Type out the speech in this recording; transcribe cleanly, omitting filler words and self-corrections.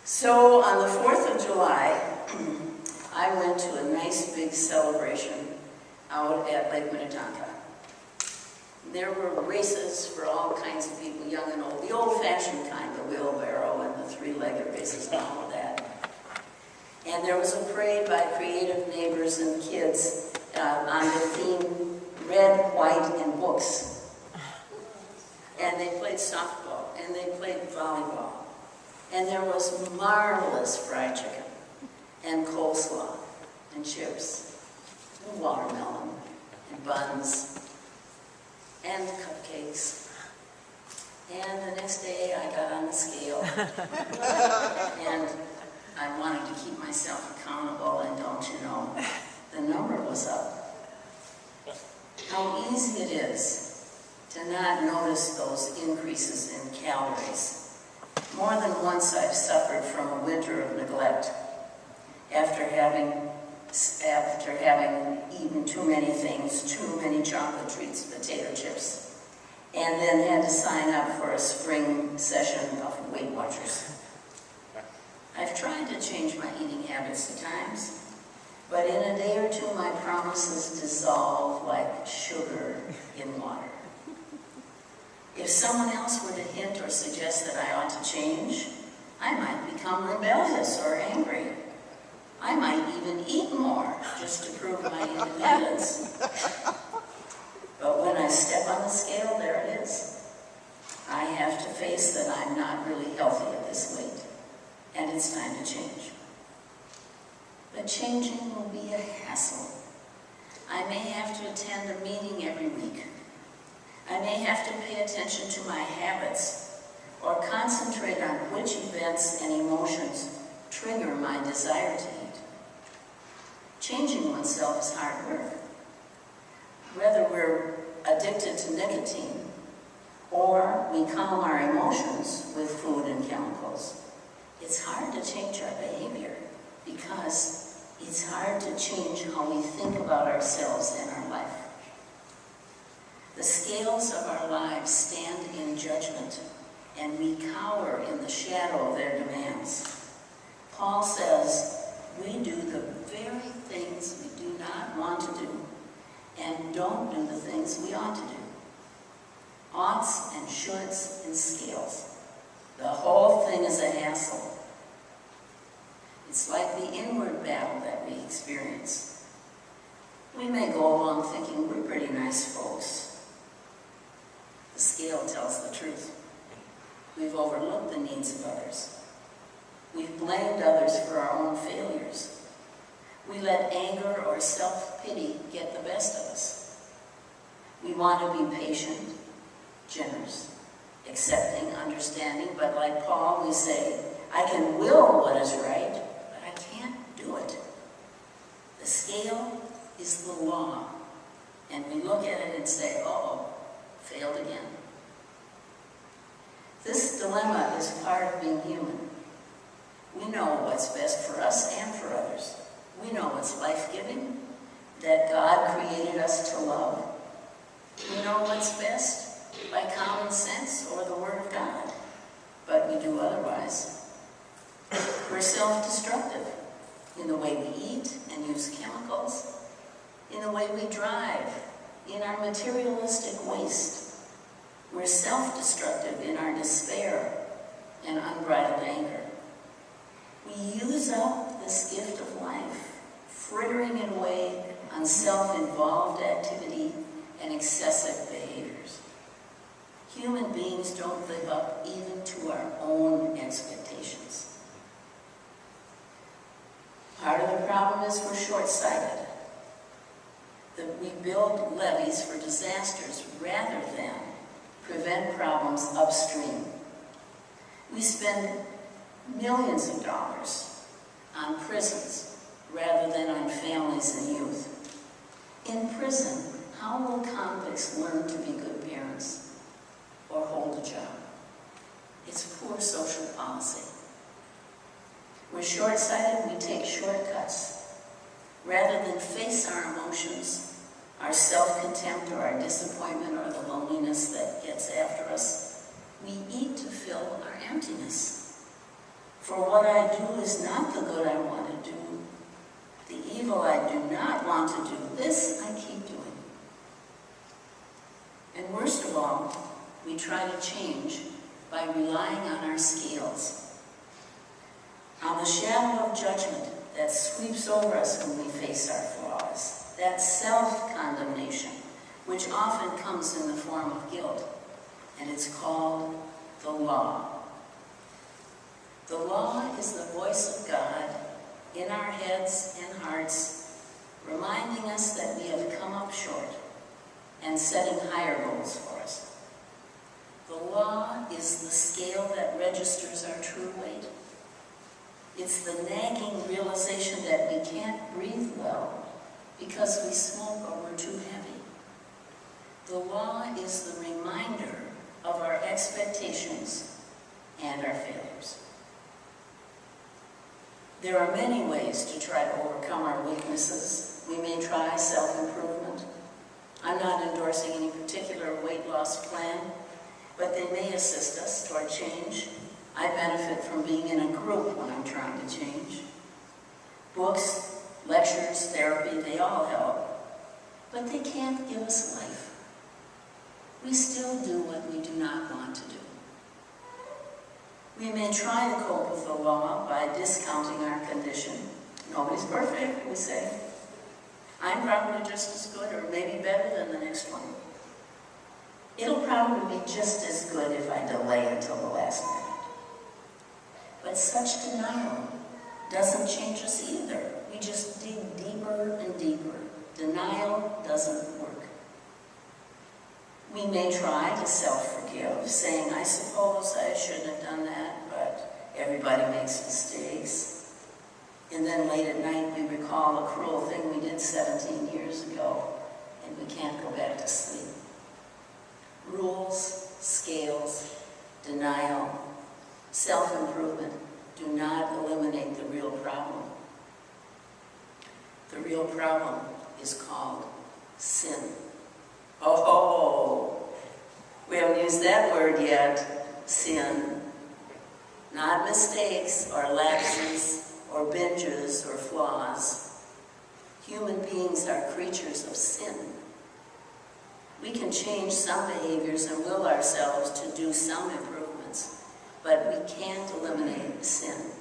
So on the 4th of July, I went to a nice big celebration out at Lake Minnetonka. There were races for all kinds of people, young and old, the old-fashioned kind, the wheelbarrow and the three-legged races and all of that. And there was a parade by creative neighbors and kids on the theme red, white, and books. And they played softball, and they played volleyball. And there was marvelous fried chicken, and coleslaw, and chips, and watermelon, and buns, and cupcakes. And the next day I got on the scale, and I wanted to keep myself accountable, and don't you know, the number was up. How easy it is to not notice those increases in calories. More than once I've suffered from a winter of neglect after having eaten too many things, too many chocolate treats, potato chips, and then had to sign up for a spring session of Weight Watchers. I've tried to change my eating habits at times, but in a day or two my promises dissolve like sugar in water. If someone else were to hint or suggest that I ought to change, I might become rebellious or angry. I might even eat more just to prove my independence. But when I step on the scale, there it is. I have to face that I'm not really healthy at this weight, and it's time to change. But changing will be a hassle. I may have to attend a meeting every week. I may have to pay attention to my habits or concentrate on which events and emotions trigger my desire to eat. Changing oneself is hard work. Whether we're addicted to nicotine or we calm our emotions with food and chemicals, it's hard to change our behavior because it's hard to change how we think about ourselves and our life. The scales of our lives stand in judgment, and we cower in the shadow of their demands. Paul says, we do the very things we do not want to do, and don't do the things we ought to do. Oughts and shoulds and scales. The whole thing is a hassle. It's like the inward battle that we experience. We may go along thinking we're pretty nice folks. The scale tells the truth. We've overlooked the needs of others. We've blamed others for our own failures. We let anger or self-pity get the best of us. We want to be patient, generous, accepting, understanding, but like Paul, we say, I can will what is right, but I can't do it. The scale is the law, and we look at it and say, uh-oh, failed again. This dilemma is part of being human. We know what's best for us and for others. We know what's life-giving, that God created us to love. We know what's best by common sense or the Word of God, but we do otherwise. We're self-destructive in the way we eat and use chemicals, in the way we drive, in our materialistic waste. We're self-destructive in our despair and unbridled anger. We use up this gift of life, frittering it away on self-involved activity and excessive behaviors. Human beings don't live up even to our own expectations. Part of the problem is we're short-sighted. That we build levees for disasters rather than prevent problems upstream. We spend millions of dollars on prisons rather than on families and youth. In prison, how will convicts learn to be good parents or hold a job? It's poor social policy. We're short-sighted, we take shortcuts. Rather than face our emotions, our self-contempt or our disappointment or the loneliness that gets after us, we eat to fill our emptiness. For what I do is not the good I want to do. The evil I do not want to do, this I keep doing. And worst of all, we try to change by relying on our scales, on the shadow of judgment that sweeps over us when we face our flaws, that self-condemnation, which often comes in the form of guilt, and it's called the law. The law is the voice of God in our heads and hearts, reminding us that we have come up short and setting higher goals for us. The law is the scale that registers our true weight. It's the nagging realization that we can't breathe well because we smoke or we're too heavy. The law is the reminder of our expectations and our failures. There are many ways to try to overcome our weaknesses. We may try self-improvement. I'm not endorsing any particular weight loss plan, but they may assist us toward change. I benefit from being in a group when I'm trying to change. Books, lectures, therapy, they all help, but they can't give us life. We still do what we do not want to do. We may try to cope with the law by discounting our condition. Nobody's perfect, we say. I'm probably just as good or maybe better than the next one. It'll probably be just as good if I delay until the last minute. But such denial doesn't change us either. We just dig deeper and deeper. Denial doesn't work. We may try to self-forgive, saying, I suppose I shouldn't have done that, but everybody makes mistakes. And then late at night we recall a cruel thing we did 17 years ago, and we can't go back to sleep. Rules, scales, denial, self-improvement do not eliminate the real problem. The real problem is called sin. Oh, we haven't used that word yet, sin. Not mistakes or lapses or binges or flaws. Human beings are creatures of sin. We can change some behaviors and will ourselves to do some improvements, but we can't eliminate sin.